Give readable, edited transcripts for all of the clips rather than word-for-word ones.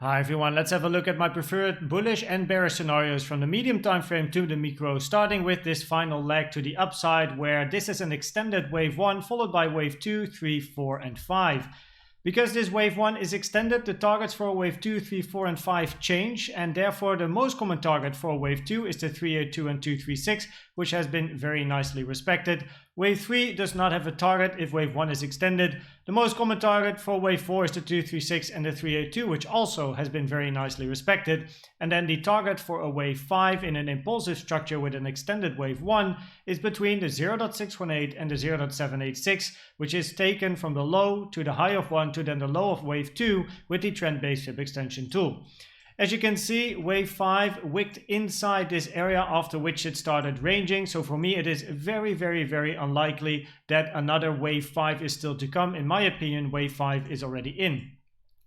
Hi everyone, let's have a look at my preferred bullish and bearish scenarios from the medium time frame to the micro, starting with this final leg to the upside where this is an extended wave 1 followed by wave 2, 3, 4 and 5. Because this wave 1 is extended, the targets for wave 2, 3, 4 and 5 change, and therefore the most common target for wave 2 is the 382 and 236, which has been very nicely respected. Wave 3 does not have a target if wave 1 is extended. The most common target for wave 4 is the 236 and the 382, which also has been very nicely respected. And then the target for a wave 5 in an impulsive structure with an extended wave 1 is between the 0.618 and the 0.786, which is taken from the low to the high of 1 to then the low of wave 2 with the trend-based fib extension tool. As you can see, wave 5 wicked inside this area, after which it started ranging. So for me, it is very, very unlikely that another wave 5 is still to come. In my opinion, wave 5 is already in.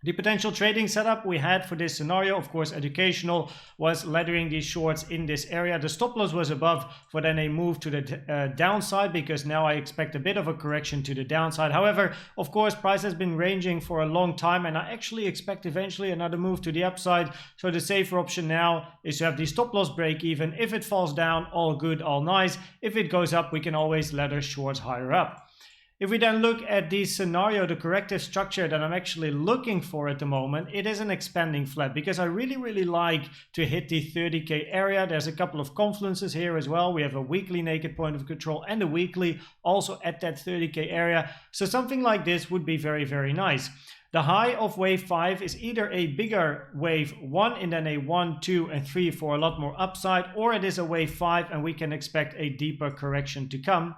The potential trading setup we had for this scenario, of course educational, was laddering these shorts in this area. The stop loss was above for then a move to the downside, because now I expect a bit of a correction to the downside. However, of course, price has been ranging for a long time and I actually expect eventually another move to the upside. So the safer option now is to have the stop loss break even. If it falls down, all good, all nice. If it goes up, we can always ladder shorts higher up. If we then look at the scenario, the corrective structure that I'm actually looking for at the moment, it is an expanding flat, because I really like to hit the 30k area. There's a couple of confluences here as well. We have a weekly naked point of control and a weekly also at that 30k area. So something like this would be very nice. The high of wave 5 is either a bigger wave 1 and then a 1, 2 and 3 for a lot more upside, or it is a wave 5 and we can expect a deeper correction to come.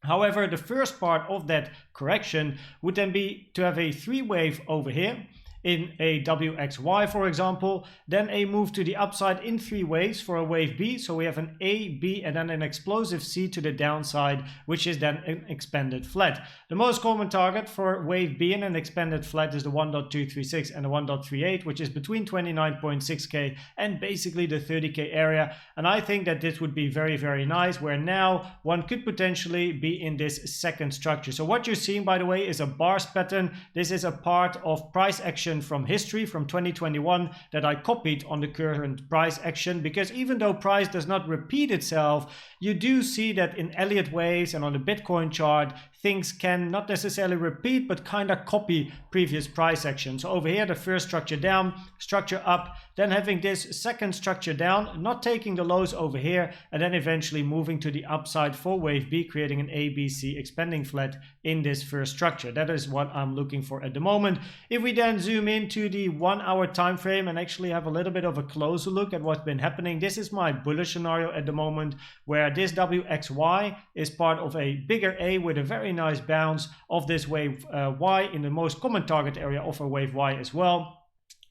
However, the first part of that correction would then be to have a 3 wave over here in a WXY, for example, then a move to the upside in 3 waves for a wave B. So we have an A, B and then an explosive C to the downside, which is then an expanded flat. The most common target for wave B in an expanded flat is the 1.236 and the 1.38, which is between 29.6k and basically the 30k area. And I think that this would be very nice, where now one could potentially be in this second structure. So what you're seeing, by the way, is a bars pattern. This is a part of price action from history from 2021 that I copied on the current price action, because even though price does not repeat itself, you do see that in Elliott Waves and on the Bitcoin chart, things can not necessarily repeat but kind of copy previous price action. So over here, the first structure down, structure up, then having this second structure down, not taking the lows over here, and then eventually moving to the upside for wave B, creating an ABC expanding flat in this first structure. That is what I'm looking for at the moment. If we then zoom into the 1 hour time frame and actually have a little bit of a closer look at what's been happening, this is my bullish scenario at the moment, where this WXY is part of a bigger A with a very nice bounce of this wave Y in the most common target area of a wave Y as well,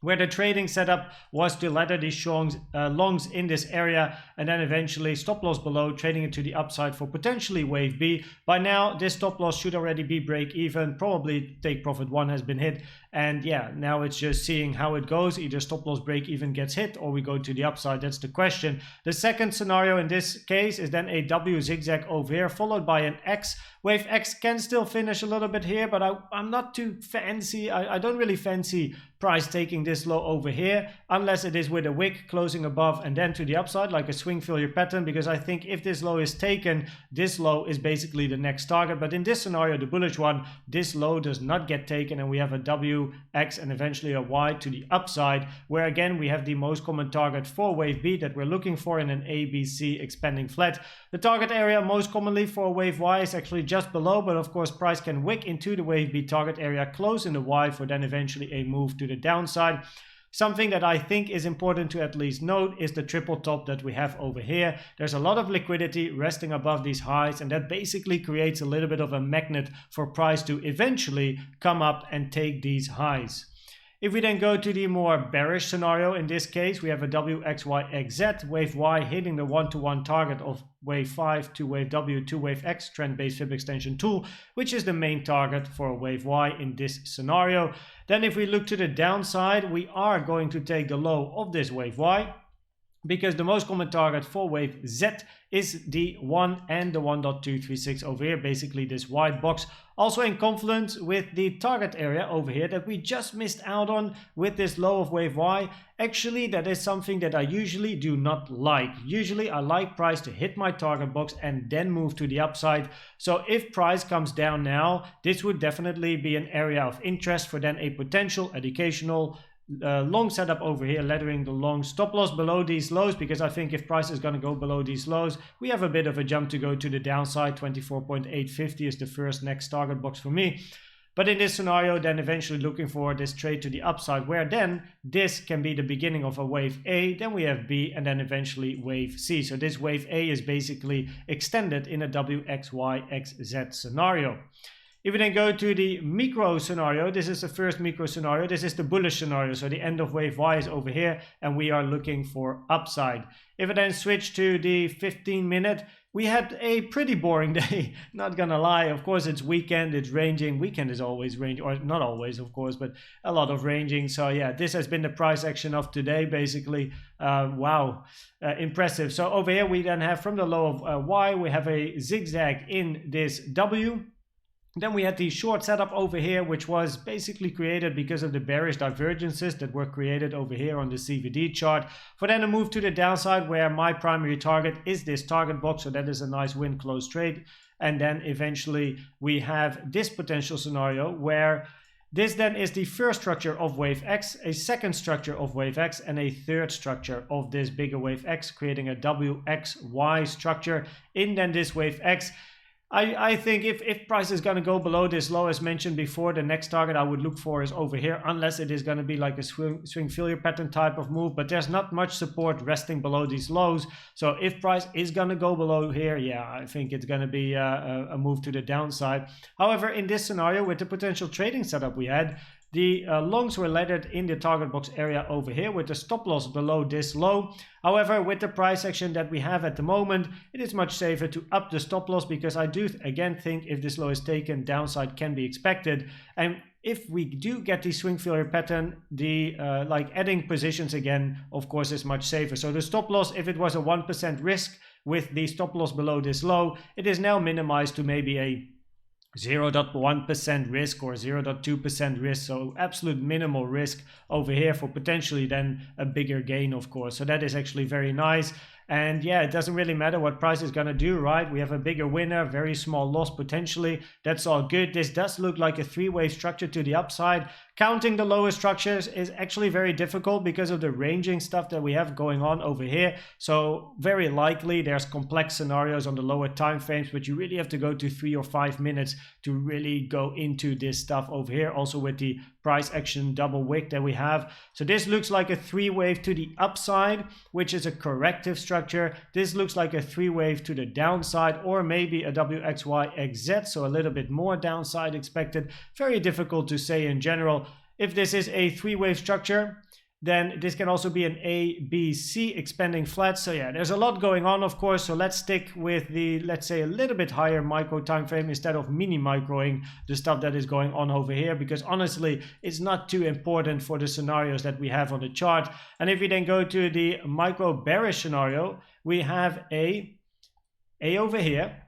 where the trading setup was to ladder these longs in this area and then eventually stop loss below, trading it to the upside for potentially wave B. By now, this stop loss should already be break even, probably take profit 1 has been hit. And yeah, now it's just seeing how it goes. Either stop loss break even gets hit or we go to the upside. That's the question. The second scenario in this case is then a W zigzag over here, followed by an X. Wave X can still finish a little bit here, but I'm not too fancy. I don't really fancy price taking this low over here, unless it is with a wick closing above and then to the upside, like a swing failure pattern, because I think if this low is taken, this low is basically the next target. But in this scenario, the bullish one, this low does not get taken and we have a W, X and eventually a Y to the upside, where again we have the most common target for wave B that we're looking for in an ABC expanding flat. The target area most commonly for wave Y is actually just below, but of course price can wick into the wave B target area, close in the Y for then eventually a move to the downside. Something that I think is important to at least note is the triple top that we have over here. There's a lot of liquidity resting above these highs, and that basically creates a little bit of a magnet for price to eventually come up and take these highs. If we then go to the more bearish scenario, in this case we have a WXYXZ, wave Y hitting the 1-to-1 target of wave 5 to wave W to wave X trend-based fib extension tool, which is the main target for wave Y in this scenario. Then if we look to the downside, we are going to take the low of this wave Y. because the most common target for wave Z is the 1 and the 1.236 over here, basically this white box, also in confluence with the target area over here that we just missed out on with this low of wave Y. Actually, that is something that I usually do not like. Usually I like price to hit my target box and then move to the upside. So if price comes down now, this would definitely be an area of interest for then a potential educational long setup over here, lettering the long stop loss below these lows, because I think if price is going to go below these lows, we have a bit of a jump to go to the downside. 24.850 is the first next target box for me. But in this scenario, then eventually looking for this trade to the upside, where then this can be the beginning of a wave A, then we have B, and then eventually wave C. So this wave A is basically extended in a WXYXZ scenario. If we then go to the micro scenario, this is the first micro scenario. This is the bullish scenario. So the end of wave Y is over here and we are looking for upside. If I then switch to the 15-minute, we had a pretty boring day, not gonna lie. Of course, it's weekend, it's ranging. Weekend is always ranging, or not always, of course, but a lot of ranging. So yeah, this has been the price action of today, basically. Wow, impressive. So over here, we then have from the low of Y, we have a zigzag in this W. Then we had the short setup over here, which was basically created because of the bearish divergences that were created over here on the CVD chart. For then a move to the downside, where my primary target is this target box. So that is a nice win close trade. And then eventually we have this potential scenario where this then is the first structure of wave X, a second structure of wave X, and a third structure of this bigger wave X, creating a WXY structure in then this wave X. I think if price is going to go below this low, as mentioned before, the next target I would look for is over here, unless it is going to be like a swing failure pattern type of move. But there's not much support resting below these lows. So if price is going to go below here, yeah, I think it's going to be a move to the downside. However, in this scenario, with the potential trading setup we had, the longs were laddered in the target box area over here with the stop loss below this low. However, with the price action that we have at the moment, it is much safer to up the stop loss, because I do again think if this low is taken, downside can be expected. And if we do get the swing failure pattern, the like adding positions again, of course, is much safer. So the stop loss, if it was a 1% risk with the stop loss below this low, it is now minimized to maybe a 0.1% risk or 0.2% risk, so absolute minimal risk over here for potentially then a bigger gain, of course. So that is actually very nice. And yeah, it doesn't really matter what price is going to do, right? We have a bigger winner, very small loss potentially. That's all good. This does look like a three-wave structure to the upside. Counting the lower structures is actually very difficult because of the ranging stuff that we have going on over here. So very likely there's complex scenarios on the lower time frames, but you really have to go to 3 or 5 minutes to really go into this stuff over here. Also with the price action double wick that we have. So this looks like a three-wave to the upside, which is a corrective structure. This looks like a three-wave to the downside, or maybe a WXYXZ, so a little bit more downside expected. Very difficult to say in general. If this is a three-wave structure, then this can also be an A, B, C expanding flat. So yeah, there's a lot going on, of course. So let's stick with the, let's say, a little bit higher micro time frame instead of mini microing the stuff that is going on over here, because honestly, it's not too important for the scenarios that we have on the chart. And if we then go to the micro bearish scenario, we have a over here.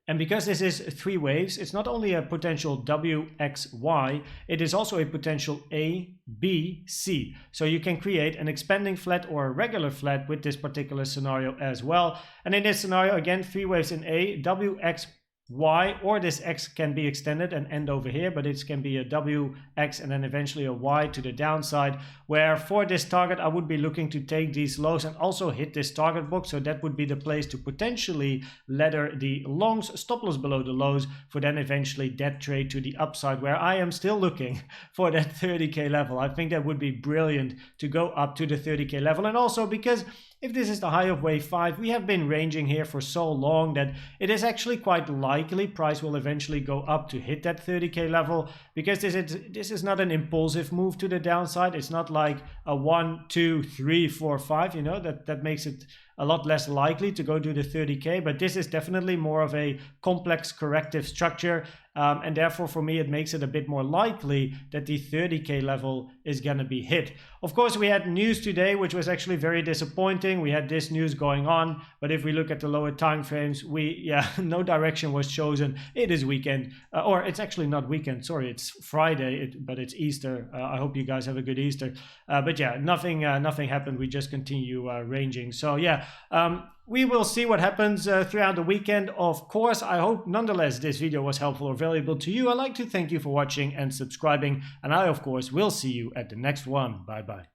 And because this is three waves, it's not only a potential WXY, it is also a potential A, B, C. So you can create an expanding flat or a regular flat with this particular scenario as well. And in this scenario, again, three waves in A, WXY, or this X can be extended and end over here, but it can be a WX and then eventually a Y to the downside, where for this target, I would be looking to take these lows and also hit this target box. So that would be the place to potentially ladder the longs, stop loss below the lows, for then eventually that trade to the upside, where I am still looking for that 30K level. I think that would be brilliant to go up to the 30K level. And also because if this is the high of wave 5, we have been ranging here for so long that it is actually quite likely price will eventually go up to hit that 30K level, because this is not an impulsive move to the downside. It's not like a 1, 2, 3, 4, 5, you know, that makes it a lot less likely to go to the 30K, but this is definitely more of a complex corrective structure. and therefore for me it makes it a bit more likely that the 30k level is going to be hit. Of course, we had news today which was actually very disappointing. We had this news going on, but if we look at the lower time frames, no direction was chosen. It is weekend, or it's actually not weekend, sorry, it's Friday, but it's Easter. I hope you guys have a good Easter. But yeah, nothing happened. We just continue ranging. So yeah, we will see what happens throughout the weekend. Of course, I hope nonetheless this video was helpful or valuable to you. I'd like to thank you for watching and subscribing, and I of course will see you at the next one. Bye bye.